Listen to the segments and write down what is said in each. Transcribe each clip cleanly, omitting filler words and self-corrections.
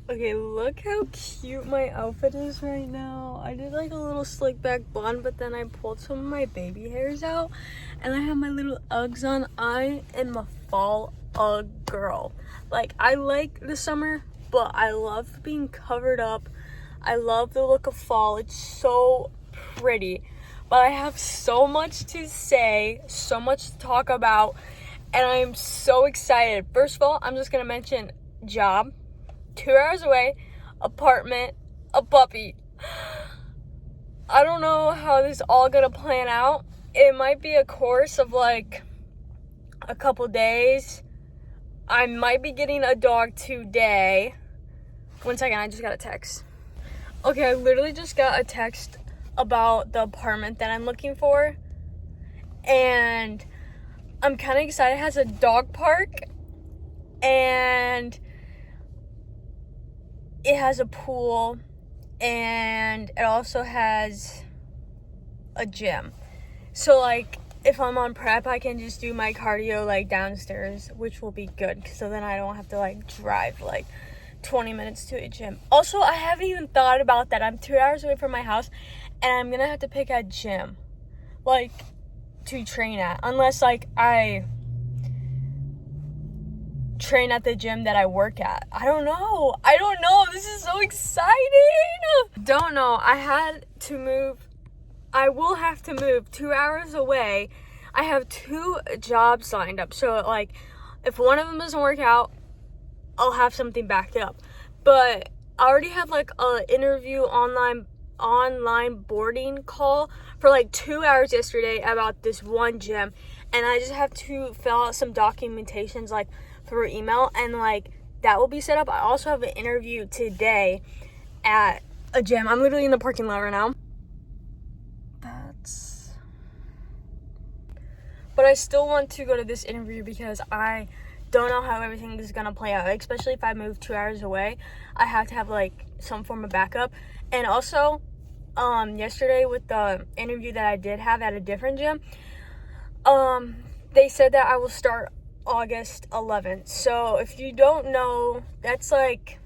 Okay, look how cute my outfit is right now. I did like a little slick back bun, but then I pulled some of my baby hairs out and I have my little Uggs on. I am a fall Ugg girl. Like, I like the summer, but I love being covered up. I love the look of fall. It's so pretty. But I have so much to say, so much to talk about, and I am so excited. First of all, I'm just gonna mention job. 2 hours away, apartment, a puppy. I don't know how this is all gonna plan out. It might be a course of like a couple days. I might be getting a dog today. 1 second, I just got a text. Okay, I literally just got a text about the apartment that I'm looking for. And I'm kind of excited. It has a dog park and it has a pool, and it also has a gym. So like if I'm on prep, I can just do my cardio like downstairs, which will be good, so then I don't have to like drive like 20 minutes to a gym. Also, I haven't even thought about that. I'm 2 hours away from my house and I'm gonna have to pick a gym like to train at, unless like I train at the gym that I work at. I don't know. This is so exciting. Don't know. I will have to move 2 hours away. I have 2 jobs lined up. So like if one of them doesn't work out, I'll have something backed up. But I already had like an interview online boarding call for like 2 hours yesterday about this one gym, and I just have to fill out some documentations like through email, and like that will be set up. I also have an interview today at a gym. I'm literally in the parking lot right now. But I still want to go to this interview because I don't know how everything is gonna play out, especially if I move 2 hours away. I have to have like some form of backup. And also yesterday with the interview that I did have at a different gym, they said that I will start August 11th. So if you don't know, that's like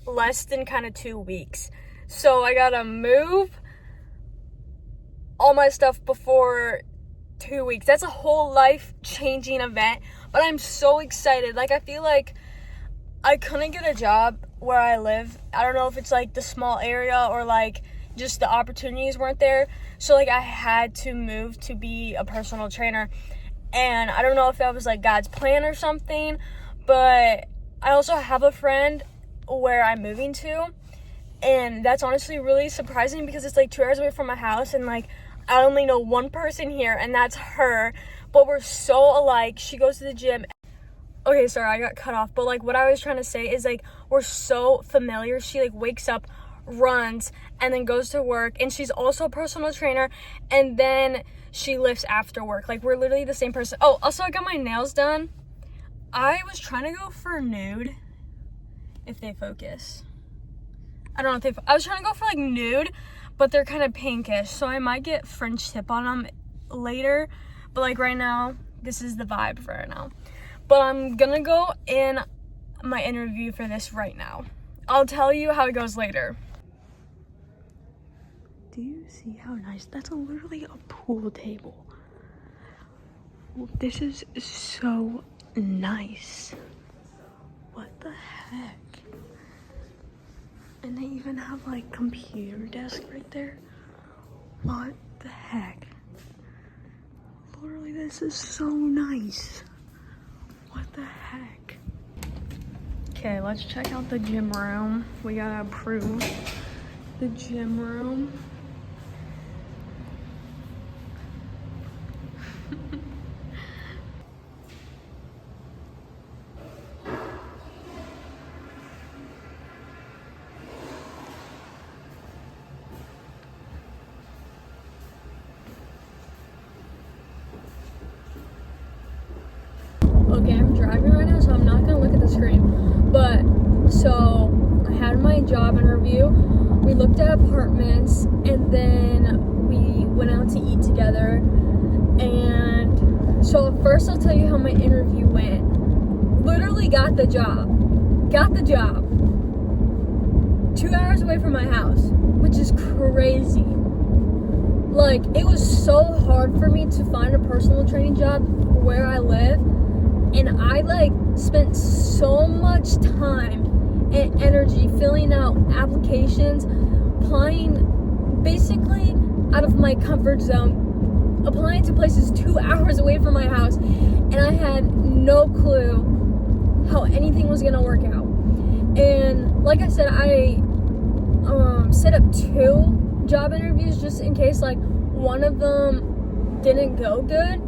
less than kind of 2 weeks. So I gotta move all my stuff before 2 weeks. That's a whole life-changing event, but I'm so excited. Like, I feel like I couldn't get a job where I live. I don't know if it's like the small area or like just the opportunities weren't there. So like I had to move to be a personal trainer. And I don't know if that was like God's plan or something, but I also have a friend where I'm moving to, and that's honestly really surprising because it's like 2 hours away from my house, and like I only know one person here, and that's her, but we're so alike. She goes to the gym. Okay, sorry, I got cut off, but like what I was trying to say is like we're so familiar. She like wakes up, runs, and then goes to work, and she's also a personal trainer, and then she lifts after work. Like, we're literally the same person. Oh, also I got my nails done. I was trying to go for nude, if they focus. I don't know if I was trying to go for like nude, but they're kind of pinkish, so I might get French tip on them later, but like right now this is the vibe for right now. But I'm gonna go in my interview for this right now. I'll tell you how it goes later. Do you see how nice? That's literally a pool table. This is so nice. What the heck? And they even have like computer desk right there. What the heck? Literally, this is so nice. What the heck? Okay, let's check out the gym room. We gotta approve the gym room. Okay, I'm driving right now, so I'm not gonna look at the screen. But so I had my job interview. We looked at apartments, and then we went out to eat together. And so first I'll tell you how my interview went. Literally got the job. 2 hours away from my house, which is crazy. Like, it was so hard for me to find a personal training job where I live, and I like spent so much time and energy filling out applications, applying basically out of my comfort zone, applying to places 2 hours away from my house, and I had no clue how anything was gonna work out. And like I said, I set up 2 job interviews just in case like one of them didn't go good.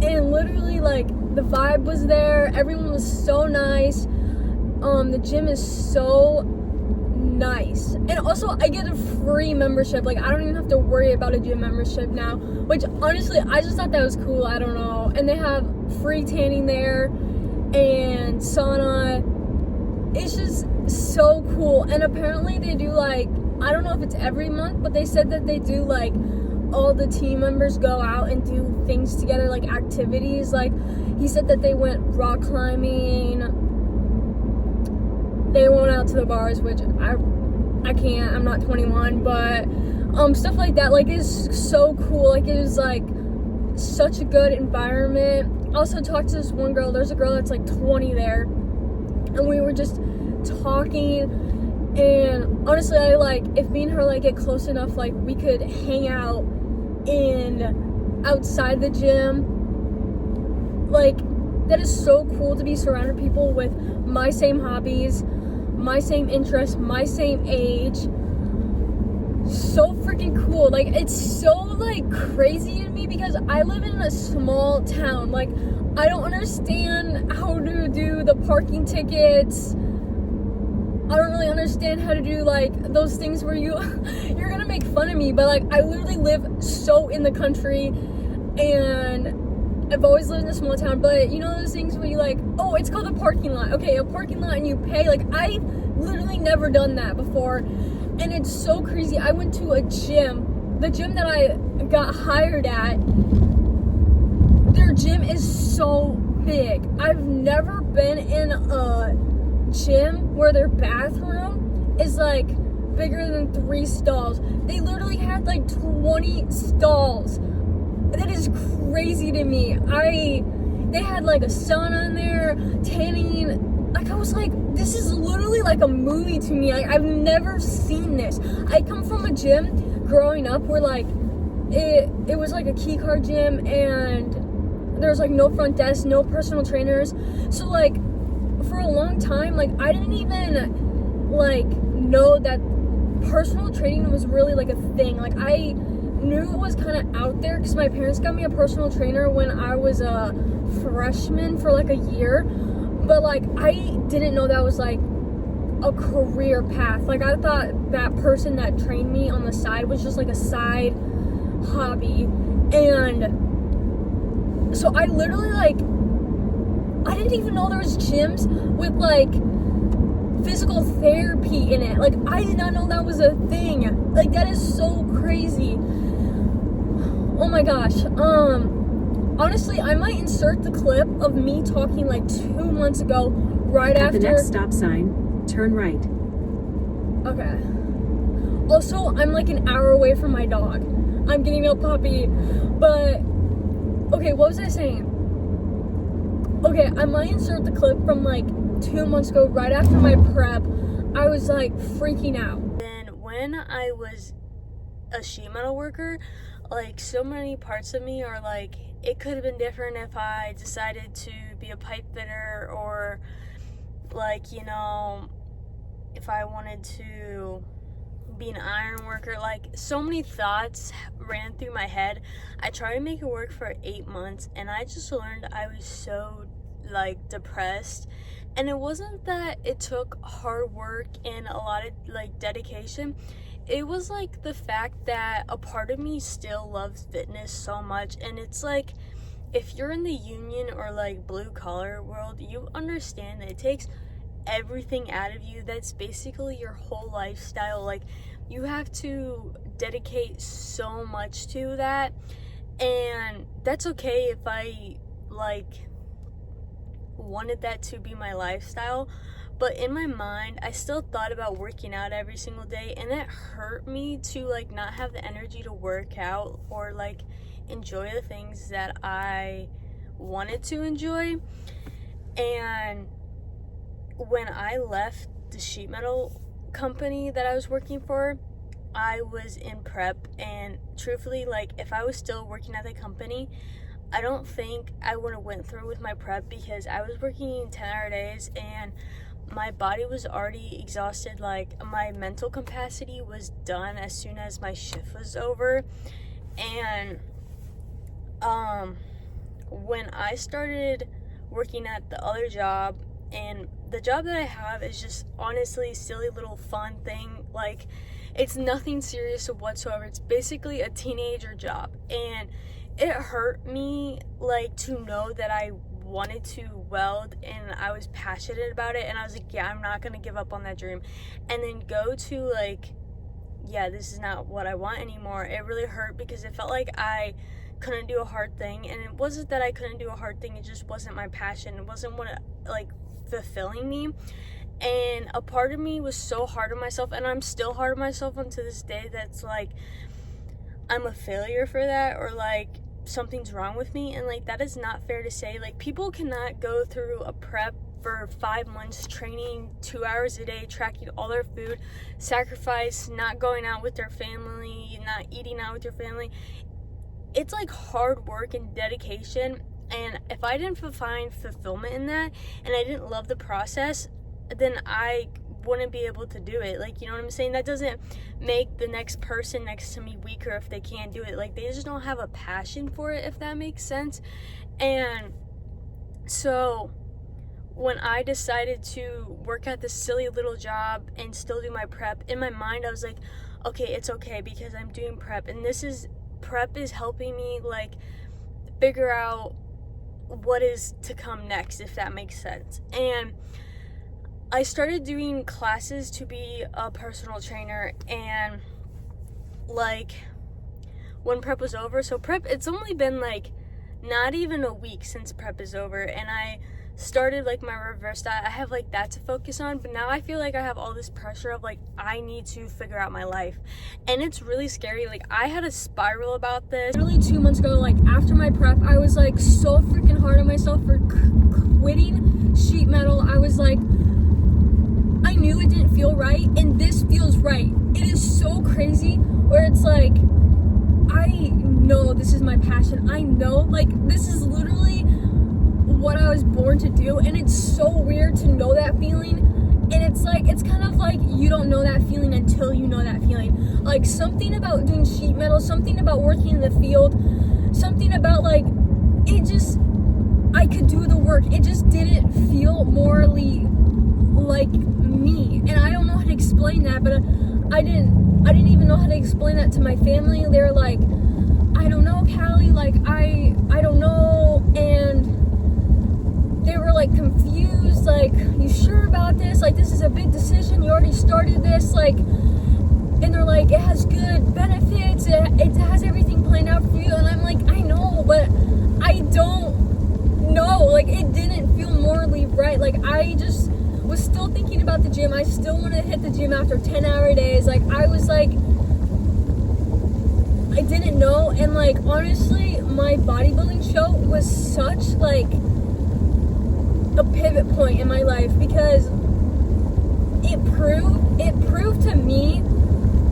And literally, like, the vibe was there, everyone was so nice. The gym is so nice, and also I get a free membership. Like, I don't even have to worry about a gym membership now, which honestly I just thought that was cool. I don't know. And they have free tanning there and sauna. It's just so cool. And apparently they do, like, I don't know if it's every month, but they said that they do, like, all the team members go out and do things together, like activities. Like, he said that they went rock climbing, they went out to the bars, which I can't, I'm not 21, but stuff like that. Like, it's so cool. Like, it was like such a good environment. Also talked to this one girl, there's a girl that's like 20 there, and we were just talking, and honestly, I like, if me and her like get close enough, like, we could hang out outside the gym. Like, that is so cool to be surrounded people with my same hobbies, my same interests, my same age. So freaking cool. Like, it's so like crazy to me because I live in a small town. Like, I don't understand how to do the parking tickets. I don't really understand how to do like those things where you're gonna make fun of me, but like, I literally live so in the country, and I've always lived in a small town. But you know those things where you like, oh, it's called a parking lot. Okay, a parking lot, and you pay. Like, I've literally never done that before, and it's so crazy. I went to a gym, the gym that I got hired at, their gym is so big. I've never been in a gym where their bathroom is like bigger than 3 stalls. They literally had like 20 stalls. That is crazy to me. They had like a sauna in there, tanning. Like, I was like, this is literally like a movie to me. Like, I've never seen this. I come from a gym growing up where like it was like a key card gym, and there was like no front desk, no personal trainers. So like, for a long time, like, I didn't even like know that personal training was really like a thing. Like, I knew it was kind of out there because my parents got me a personal trainer when I was a freshman for like a year, but like, I didn't know that was like a career path. Like, I thought that person that trained me on the side was just like a side hobby. And so I literally like, I didn't even know there was gyms with like physical therapy in it. Like, I did not know that was a thing. Like, that is so crazy. Oh my gosh. Honestly, I might insert the clip of me talking like 2 months ago, right after the next stop sign, turn right. Okay. Also, I'm like an hour away from my dog. I'm getting a puppy. But okay, what was I saying? Okay, I might insert the clip from like 2 months ago, right after my prep. I was like freaking out. And when I was a sheet metal worker, like, so many parts of me are like, it could have been different if I decided to be a pipe fitter, or like, you know, if I wanted to be an iron worker. Like, so many thoughts ran through my head. I tried to make it work for 8 months, and I just learned I was so like depressed. And it wasn't that it took hard work and a lot of like dedication. It was like the fact that a part of me still loves fitness so much. And it's like, if you're in the union or like blue collar world, you understand that it takes everything out of you. That's basically your whole lifestyle. Like, you have to dedicate so much to that, and that's okay if I like wanted that to be my lifestyle. But in my mind, I still thought about working out every single day, and it hurt me to like not have the energy to work out or like enjoy the things that I wanted to enjoy. And when I left the sheet metal company that I was working for, I was in prep, and truthfully, like if I was still working at the company, I don't think I would have went through with my prep, because I was working 10-hour days and my body was already exhausted. Like my mental capacity was done as soon as my shift was over. And when I started working at the other job, and the job that I have is just honestly a silly little fun thing, like it's nothing serious whatsoever. It's basically a teenager job, and it hurt me like to know that I wanted to weld and I was passionate about it, and I was like, yeah, I'm not gonna give up on that dream, and then go to like, yeah, this is not what I want anymore. It really hurt because it felt like I couldn't do a hard thing, and it wasn't that I couldn't do a hard thing, it just wasn't my passion. It wasn't what like fulfilling me. And a part of me was so hard on myself, and I'm still hard on myself unto this day, that's like I'm a failure for that, or like something's wrong with me. And like that is not fair to say. Like people cannot go through a prep for 5 months, training 2 hours a day, tracking all their food, sacrifice not going out with their family, not eating out with their family. It's like hard work and dedication, and if I didn't find fulfillment in that, and I didn't love the process, then I wouldn't be able to do it. Like, you know what I'm saying? That doesn't make the next person next to me weaker if they can't do it. Like, they just don't have a passion for it, if that makes sense. And so when I decided to work at this silly little job and still do my prep, in my mind I was like, okay, it's okay because I'm doing prep, and prep is helping me like figure out what is to come next, if that makes sense. And I started doing classes to be a personal trainer, and like when prep was over, so prep, it's only been like not even a week since prep is over, and I started like my reverse diet. I have like that to focus on, but now I feel like I have all this pressure of like I need to figure out my life, and it's really scary. Like I had a spiral about this literally 2 months ago. Like after my prep, I was like so freaking hard on myself for quitting sheet metal. I was like, I knew it didn't feel right, and this feels right. It is so crazy where it's like, I know this is my passion. I know like this is literally what I was born to do, and it's so weird to know that feeling. And it's like, it's kind of like you don't know that feeling until you know that feeling. Like something about doing sheet metal, something about working in the field, something about like, it just, I could do the work. It just didn't feel morally like me, and I don't know how to explain that. But I didn't even know how to explain that to my family. They were like, I don't know, Callie, like I don't know. And they were like confused, like, you sure about this? Like, this is a big decision, you already started this, like, and they're like, it has good benefits, it has everything planned out for you. And I'm like, I know, but I don't know, like, it didn't feel morally right. Like, I just was still thinking about the gym. I still wanted to hit the gym after 10-hour days. Like, I was like, I didn't know. And like, honestly, my bodybuilding show was such like a pivot point in my life, because it proved to me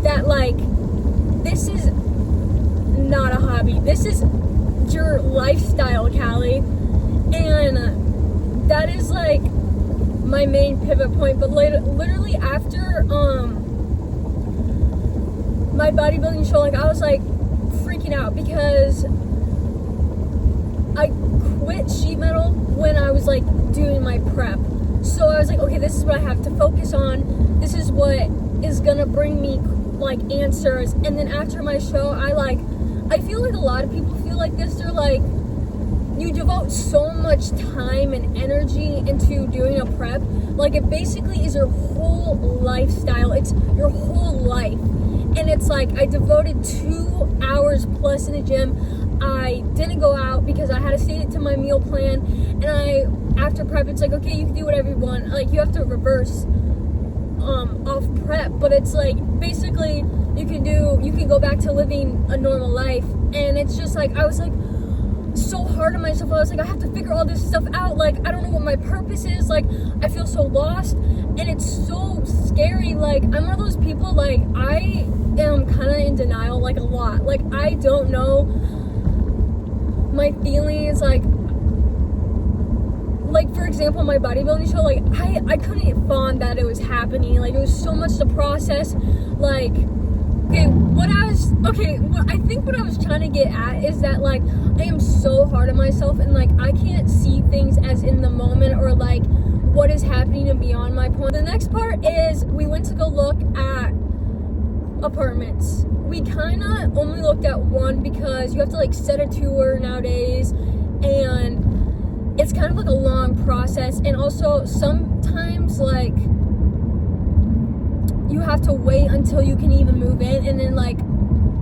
that like, this is not a hobby, this is your lifestyle, Callie. And that is like my main pivot point. But literally after my bodybuilding show, like I was like freaking out because I quit sheet metal when I was like doing my prep. So I was like, okay, this is what I have to focus on. This is what is gonna bring me like answers. And then after my show, I feel like a lot of people feel like this. They're like, you devote so much time and energy into doing a prep. Like it basically is your whole lifestyle. It's your whole life. And it's like, I devoted 2 hours plus in the gym. I didn't go out because I had to stay to my meal plan. And after prep, it's like, okay, you can do whatever you want. Like, you have to reverse off prep, but it's like, basically, you can go back to living a normal life. And it's just like, I was like so hard on myself. I was like, I have to figure all this stuff out. Like, I don't know what my purpose is. Like, I feel so lost, and it's so scary. Like, I'm one of those people, like, I am kind of in denial, like, a lot. Like, I don't know my feelings. Like, for example, my bodybuilding show, like, I couldn't fathom that it was happening. Like, it was so much to process. Like, what I think what I was trying to get at is that, like, I am so hard on myself, and, like, I can't see things as in the moment, or, like, what is happening and beyond my point. The next part is we went to go look at apartments. We kind of only looked at one because you have to, like, set a tour nowadays, and it's kind of like a long process. And also sometimes, like, you have to wait until you can even move in, and then, like,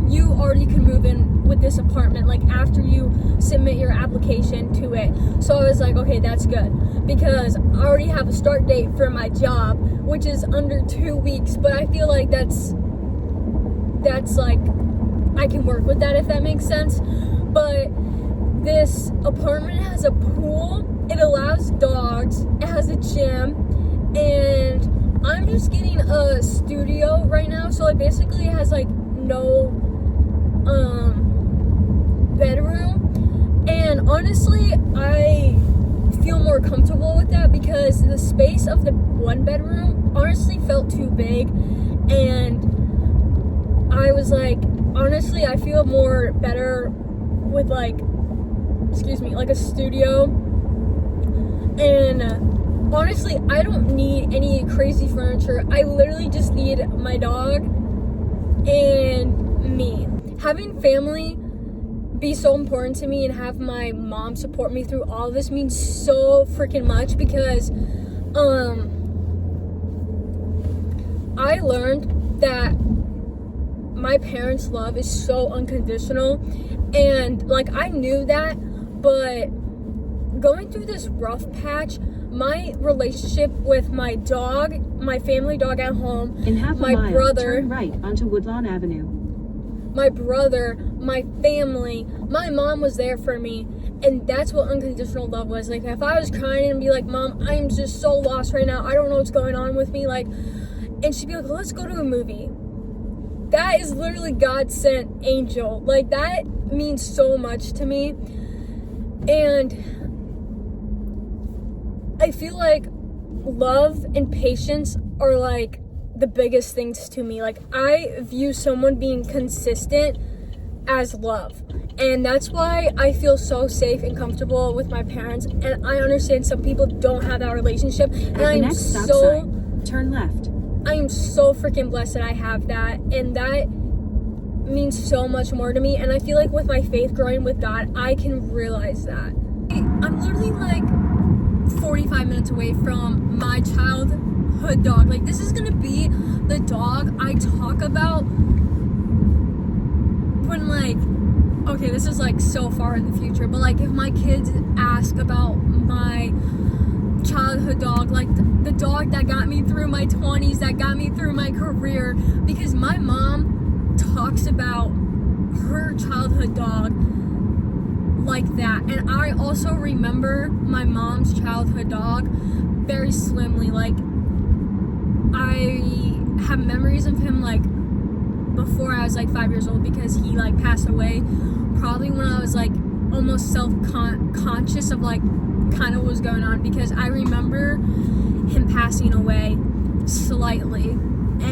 you already can move in with this apartment, like, after you submit your application to it. So I was like, okay, that's good, because I already have a start date for my job, which is under 2 weeks, but I feel like that's like, I can work with that, if that makes sense. But this apartment has a pool, it allows dogs, it has a gym, and I'm just getting a studio right now, so it basically has, like, no bedroom. And honestly, I feel more comfortable with that, because the space of the one bedroom honestly felt too big, and I was like, honestly, I feel more better with, like, like a studio. And honestly, I don't need any crazy furniture. I literally just need my dog and me. Having family be so important to me, and have my mom support me through all of this, means so freaking much, because I learned that my parents' love is so unconditional, and, like, I knew that, but going through this rough patch, my relationship with my dog, my family dog at home, In half a my mile, brother, turn right onto Woodlawn Avenue. my brother, my family, my mom was there for me, and that's what unconditional love was. Like, if I was crying and be like, Mom, I'm just so lost right now, I don't know what's going on with me, like, and she'd be like, let's go to a movie. That is literally God sent angel. Like, that means so much to me. And I feel like love and patience are, like, the biggest things to me. Like, I view someone being consistent as love, and that's why I feel so safe and comfortable with my parents. And I understand some people don't have that relationship, and At the I'm next stop so sign, turn left. I am so freaking blessed that I have that, and that means so much more to me. And I feel like with my faith growing with God, I can realize that. I'm literally, like, 45 minutes away from my childhood dog. Like, this is gonna be the dog I talk about when, like, okay, this is, like, so far in the future, but, like, if my kids ask about my childhood dog, like, the dog that got me through my 20s, that got me through my career, because my mom talks about her childhood dog like that. And I also remember my mom's childhood dog very slimly. Like, I have memories of him, like, before I was, like, 5 years old, because he, like, passed away probably when I was, like, almost self-conscious of, like, kind of what was going on, because I remember him passing away slightly.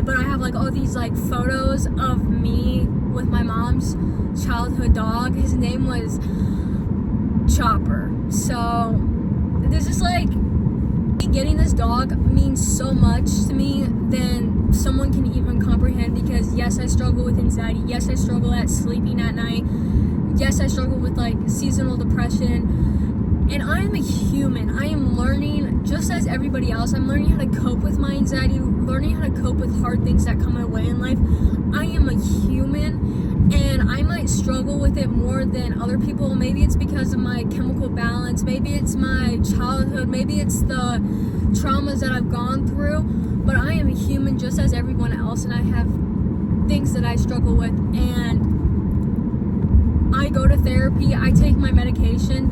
But I have, like, all these, like, photos of me with my mom's childhood dog. His name was Chopper. So this is, like, getting this dog means so much to me than someone can even comprehend, because yes, I struggle with anxiety, yes, I struggle at sleeping at night, yes, I struggle with, like, seasonal depression, And I'm a human. I am learning, just as everybody else, I'm learning how to cope with my anxiety, learning how to cope with hard things that come my way in life. I am a human, and I might struggle with it more than other people. Maybe it's because of my chemical balance, maybe it's my childhood, maybe it's the traumas that I've gone through, but I am a human just as everyone else, and I have things that I struggle with, and I go to therapy, I take my medication,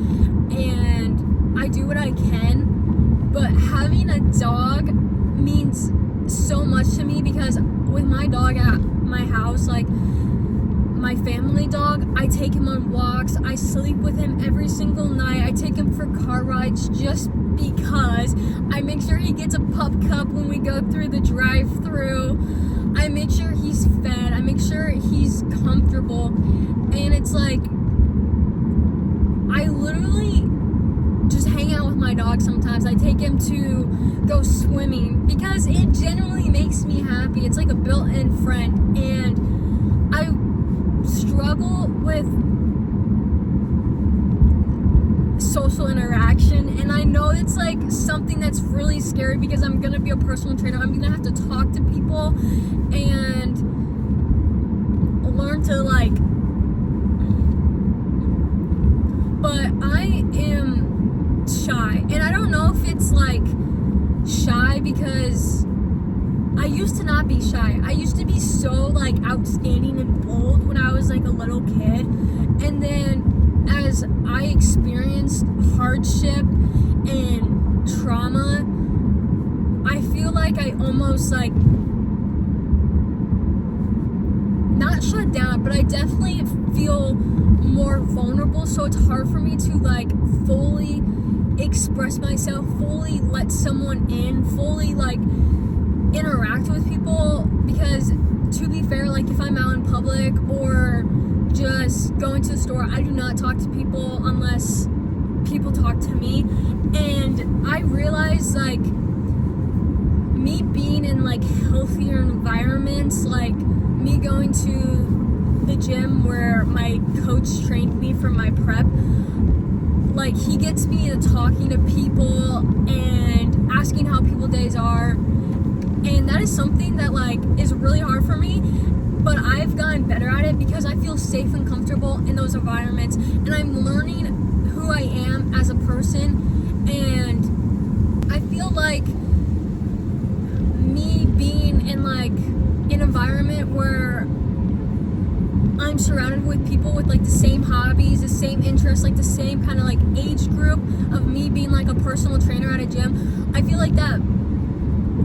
and I do what I can. But having a dog means so much to me, because with my dog at my house, like my family dog, I take him on walks, I sleep with him every single night, I take him for car rides just because. I make sure he gets a pup cup when we go through the drive-through. I make sure he's fed, I make sure he's comfortable, and it's like, I literally just hang out with my dog sometimes. I take him to go swimming because it genuinely makes me happy. It's like a built-in friend, and I struggle with social interaction, and I know it's like something that's really scary because I'm gonna be a personal trainer. I'm gonna have to talk to people and learn to like, but I am shy, and I don't know if it's like shy because I used to not be shy. I used to be so like outstanding and bold when I was like a little kid, and then as I experienced hardship and trauma, I feel like I almost like not shut down, but I definitely feel more vulnerable, so it's hard for me to like fully express myself, fully let someone in, fully like interact with people, because to be fair, like if I'm out in public or just going to the store, I do not talk to people unless people talk to me. And I realize like me being in like healthier environments, like me going to the gym where my coach trained me for my prep, like he gets me to talking to people and asking how people's days are, and that is something that like is really hard for me, but I've gotten better at it because I feel safe and comfortable in those environments, and I'm learning who I am as a person. And I feel like me being in like an environment where I'm surrounded with people with like the same hobbies, the same interests, like the same kind of like age group of me being like a personal trainer at a gym, I feel like that,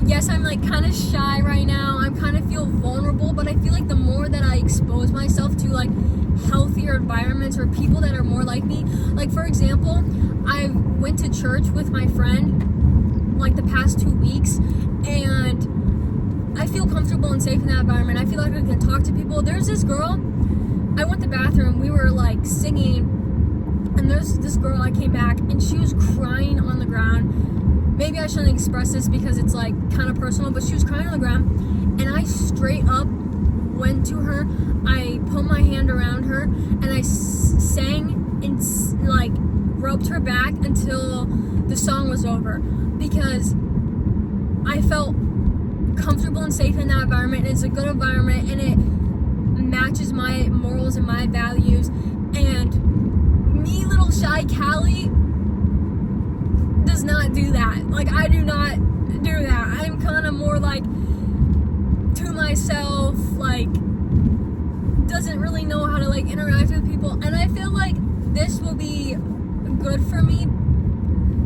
yes, I'm like kind of shy right now, I'm kind of feel vulnerable, but I feel like the more that I expose myself to like healthier environments or people that are more like me, like for example, I went to church with my friend like the past 2 weeks, and I feel comfortable and safe in that environment. I feel like I can talk to people. There's this girl, I went to the bathroom, we were like singing, and there's this girl, I came back and she was crying on the ground. Maybe I shouldn't express this because it's like kind of personal, but she was crying on the ground, and I straight up went to her, I put my hand around her, and I sang and like rubbed her back until the song was over, because I felt comfortable and safe in that environment. It's a good environment, and it matches my morals and my values. And me, little shy Callie, does not do that. Like, I do not do that. I'm kind of more like to myself, like doesn't really know how to like interact with people. And I feel like this will be good for me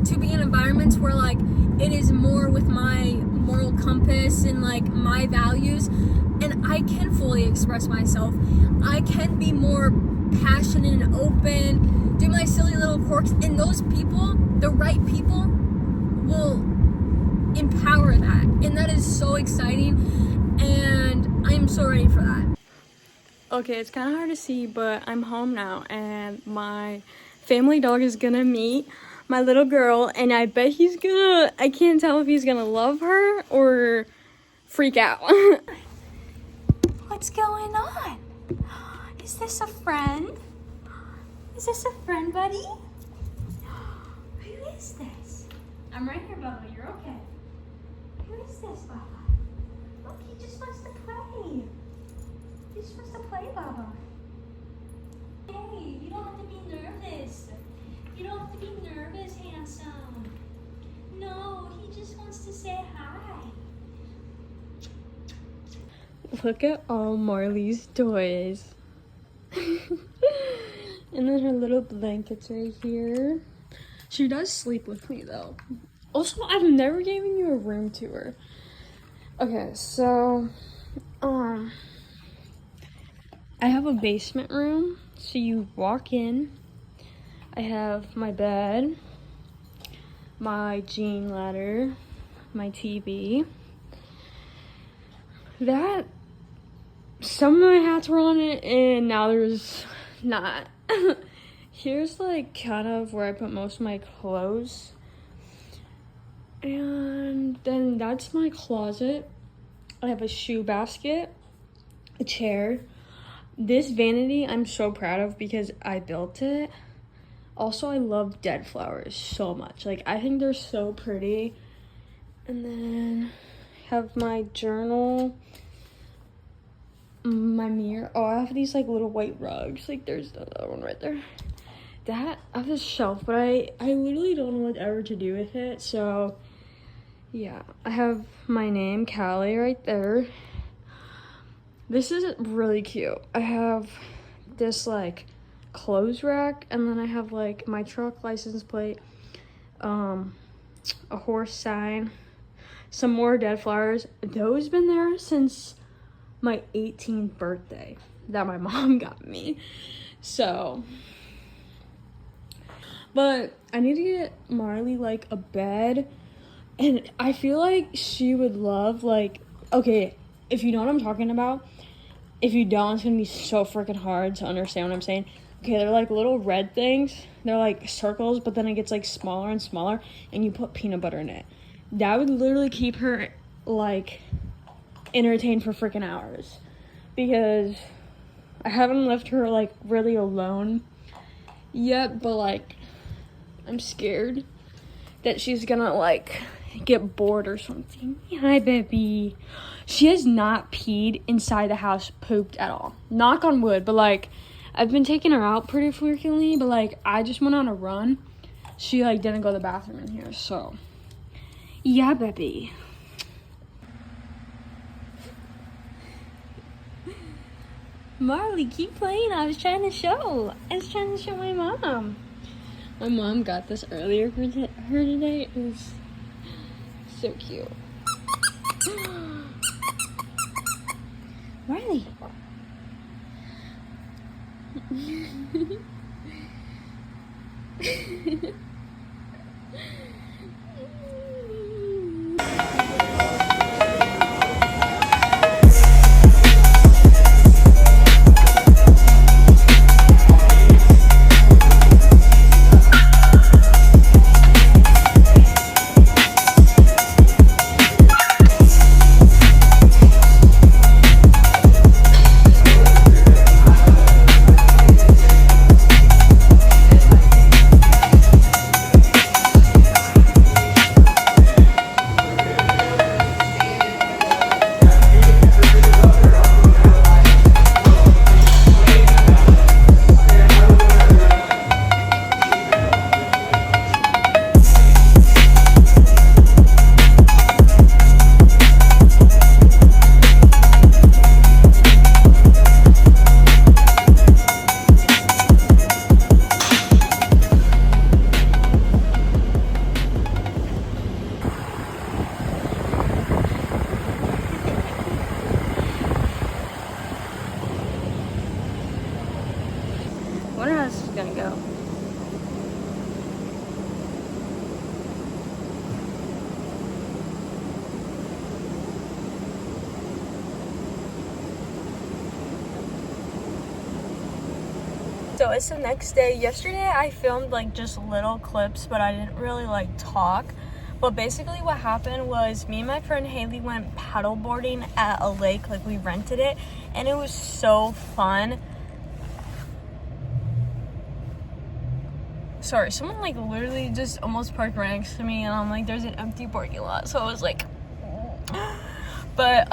to be in environments where like it is more with my moral compass and like my values, and I can fully express myself. I can be more passionate and open, do my silly little quirks, and those people, the right people, will empower that, and that is so exciting, and I'm so ready for that. Okay, it's kind of hard to see, but I'm home now, and my family dog is gonna meet my little girl, and I bet he's gonna, I can't tell if he's gonna love her or freak out. What's going on? Is this a friend? Is this a friend, buddy? is this? I'm right here, Bubba. You're okay. Who is this, Bubba? Look, he just wants to play. He just wants to play, Bubba. Hey, you don't have to be nervous. You don't have to be nervous, handsome. No, he just wants to say hi. Look at all Marley's toys. And then her little blankets right here. She does sleep with me though. Also, I've never given you a room tour. Okay, so I have a basement room. So you walk in. I have my bed, my gene ladder, my TV. That some of my hats were on it and now there's not. Here's like kind of where I put most of my clothes. And then that's my closet. I have a shoe basket, a chair. This vanity I'm so proud of because I built it. Also, I love dead flowers so much. Like, I think they're so pretty. And then have my journal, my mirror. Oh, I have these like little white rugs. Like, there's the other one right there. That, I have this shelf, but I literally don't know what ever to do with it. So, yeah. I have my name, Callie, right there. This is really cute. I have this, like, clothes rack, and then I have, like, my truck license plate, a horse sign, some more dead flowers. Those been there since my 18th birthday that my mom got me. So, but I need to get Marley, like, a bed, and I feel like she would love, like, okay, if you know what I'm talking about. If you don't, it's gonna be so freaking hard to understand what I'm saying. Okay, they're like little red things. They're like circles, but then it gets like smaller and smaller, and you put peanut butter in it. That would literally keep her like entertained for freaking hours. Because I haven't left her like really alone yet, but like I'm scared that she's gonna like get bored or something. Hi, baby. She has not peed inside the house, pooped at all. Knock on wood, but like I've been taking her out pretty frequently, but like I just went on a run. She like didn't go to the bathroom in here, so yeah, baby. Marley, keep playing. I was trying to show my mom. My mom got this earlier for her today. It was so cute. Marley. I wonder how this is gonna go. So it's the next day. Yesterday I filmed like just little clips, but I didn't really like talk. But basically what happened was me and my friend Haley went paddleboarding at a lake, like we rented it, and it was so fun. sorry, someone like literally just almost parked right next to me, and I'm like, there's an empty parking lot, so I was like, but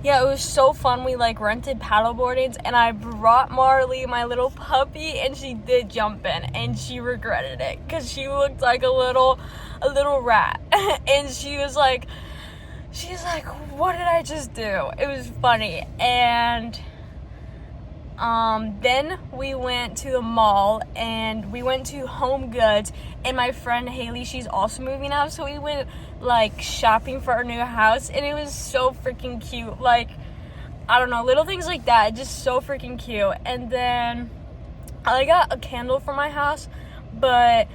yeah, it was so fun. We like rented paddle boardings, and I brought Marley, my little puppy, and she did jump in, and she regretted it because she looked like a little rat, and she's like, what did I just do? It was funny. And then we went to the mall, and we went to Home Goods, and my friend Haley, she's also moving out, so we went like shopping for our new house, and it was so freaking cute. Like, I don't know, little things like that, just so freaking cute. And then I got a candle for my house, but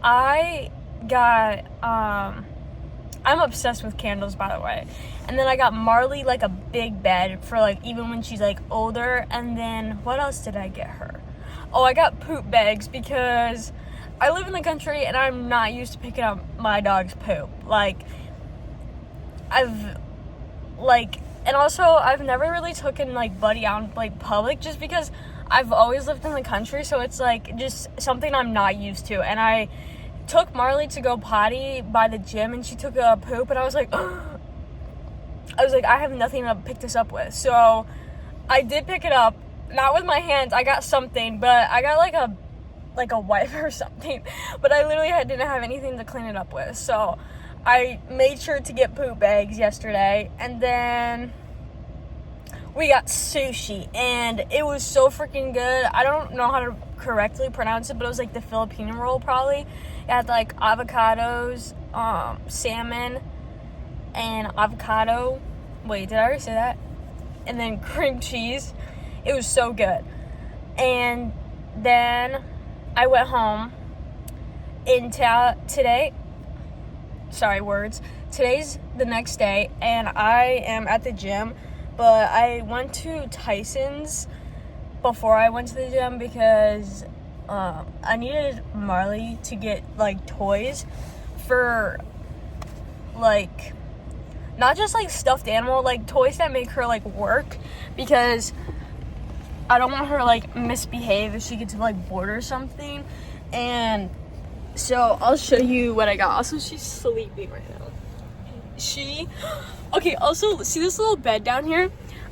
I got I'm obsessed with candles, by the way. And then I got Marley like a big bed for like even when she's like older. And then what else did I get her? Oh, I got poop bags because I live in the country and I'm not used to picking up my dog's poop. Like, and also I've never really taken like Buddy out like public just because I've always lived in the country, so it's like just something I'm not used to. And I took Marley to go potty by the gym, and she took a poop, and I was like, I have nothing to pick this up with. So I did pick it up, not with my hands. I got something, but I got like a wipe or something. But I literally didn't have anything to clean it up with. So I made sure to get poop bags yesterday, and then we got sushi, and it was so freaking good. I don't know how to correctly pronounce it, but it was like the Filipino roll probably. It had like avocados, salmon, and avocado. Wait, did I already say that? And then cream cheese. It was so good. And then I went home. Today's the next day, and I am at the gym, but I went to Tyson's before I went to the gym because I needed Marley to get like toys for like not just like stuffed animal, like toys that make her like work, because I don't want her like misbehave if she gets like bored or something. And so I'll show you what I got. Also, she's sleeping right now. Also, see this little bed down here?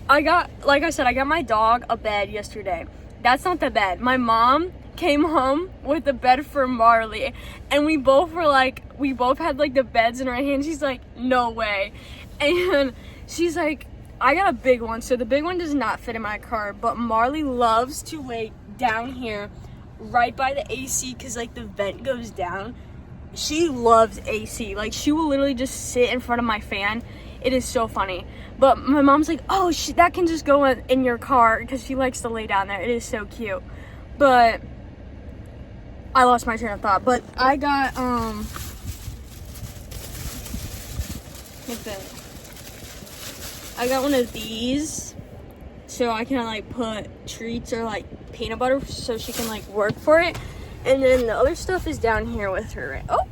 I got my dog a bed yesterday. That's not the bed. My mom came home with a bed for Marley, and we both had like the beds in our hands. She's like, no way. And she's like, I got a big one, so the big one does not fit in my car, but Marley loves to lay down here right by the AC because like the vent goes down. She loves AC. Like, she will literally just sit in front of my fan. It is so funny. But my mom's like, oh, that can just go in your car, because she likes to lay down there. It is so cute. But I lost my train of thought. But I got I got one of these, so I can like put treats or like peanut butter so she can like work for it. And then the other stuff is down here with her. Oh,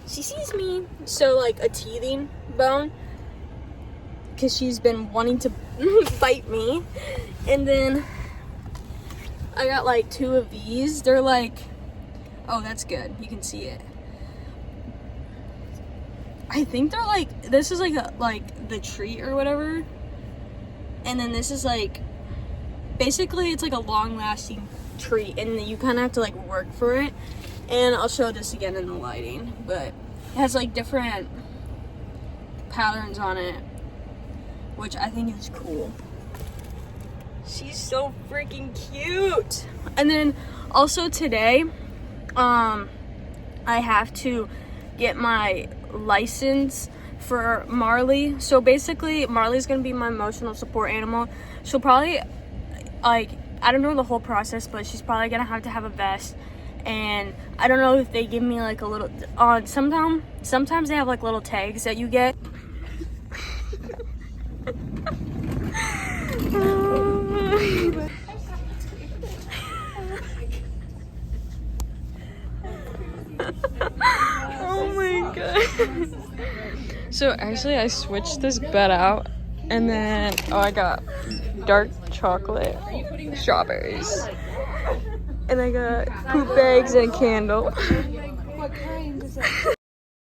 she sees me. So like a teething bone, because she's been wanting to bite me. And then I got like 2 of these. They're like, oh, that's good. You can see it. I think they're like, this is like the treat or whatever. And then this is like, basically it's like a long lasting treat, and you kind of have to like work for it. And I'll show this again in the lighting, but it has like different patterns on it, which I think is cool. She's so freaking cute. And then also today I have to get my license for Marley. So basically Marley's gonna be my emotional support animal. She'll probably, like, I don't know the whole process, but she's probably gonna have a vest. And I don't know if they give me like a little sometimes they have like little tags that you get. Oh my god. So actually I switched this bed out, and then I got dark chocolate strawberries. And I got poop bags and a candle.